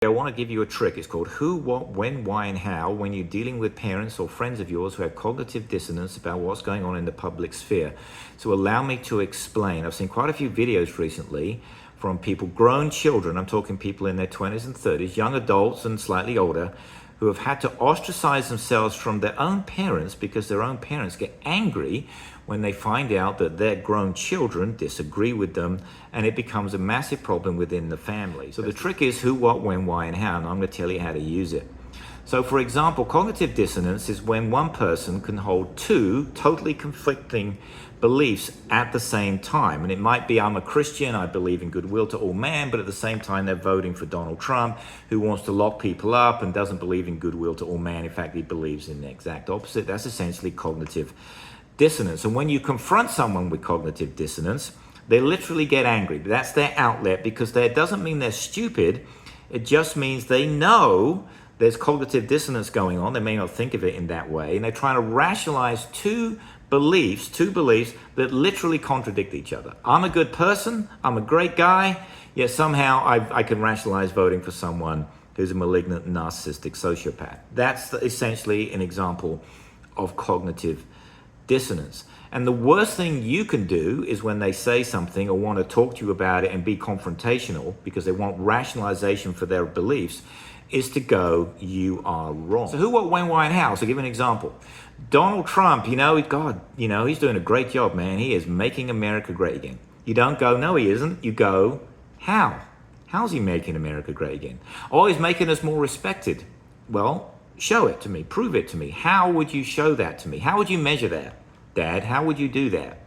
I want to give you a trick. It's called who, what, when, why, and how when you're dealing with parents or friends of yours who have cognitive dissonance about what's going on in the public sphere. So allow me to explain. I've seen quite a few videos recently from people, grown children, I'm talking people in their 20s and 30s, young adults and slightly older, who have had to ostracize themselves from their own parents because their own parents get angry when they find out that their grown children disagree with them, and it becomes a massive problem within the family. So the trick is who, what, when, why, and how, and I'm going to tell you how to use it. So for example, cognitive dissonance is when one person can hold two totally conflicting beliefs at the same time. And it might be, I'm a Christian, I believe in goodwill to all man, but at the same time they're voting for Donald Trump, who wants to lock people up and doesn't believe in goodwill to all man. In fact, he believes in the exact opposite. That's essentially cognitive dissonance. And when you confront someone with cognitive dissonance, they literally get angry. That's their outlet, because that doesn't mean they're stupid. It just means they know there's cognitive dissonance going on. They may not think of it in that way. And they're trying to rationalize two beliefs that literally contradict each other. I'm a good person, I'm a great guy, yet somehow I can rationalize voting for someone who's a malignant, narcissistic sociopath. That's essentially an example of cognitive dissonance. And the worst thing you can do is when they say something or want to talk to you about it and be confrontational because they want rationalization for their beliefs, is to go, you are wrong. So who, what, when, why, and how? So give an example. Donald Trump, he's doing a great job, man. He is making America great again. You don't go, no, he isn't. You go, how? How's he making America great again? Oh, he's making us more respected. Well, show it to me. Prove it to me. How would you show that to me? How would you measure that? Dad, how would you do that?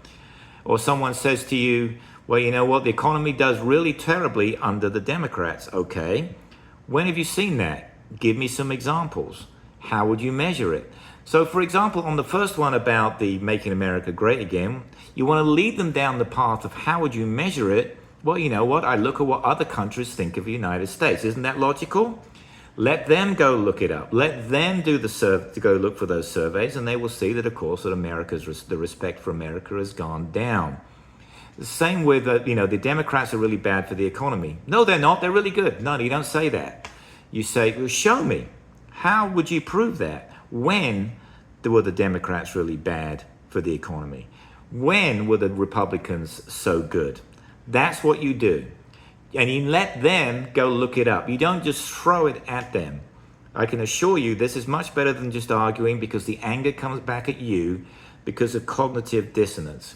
Or someone says to you, well, you know what? The economy does really terribly under the Democrats. Okay. When have you seen that? Give me some examples. How would you measure it? So for example, on the first one about the making America great again, you want to lead them down the path of how would you measure it? Well, you know what? I look at what other countries think of the United States. Isn't that logical? Let them go look it up. Let them do to go look for those surveys, and they will see that, of course, that the respect for America has gone down. The same with, the Democrats are really bad for the economy. No, they're not. They're really good. No, you don't say that. You say, well, show me. How would you prove that? When were the Democrats really bad for the economy? When were the Republicans so good? That's what you do. And you let them go look it up. You don't just throw it at them. I can assure you this is much better than just arguing, because the anger comes back at you because of cognitive dissonance.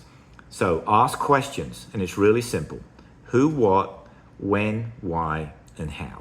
So ask questions, and it's really simple. Who, what, when, why, and how.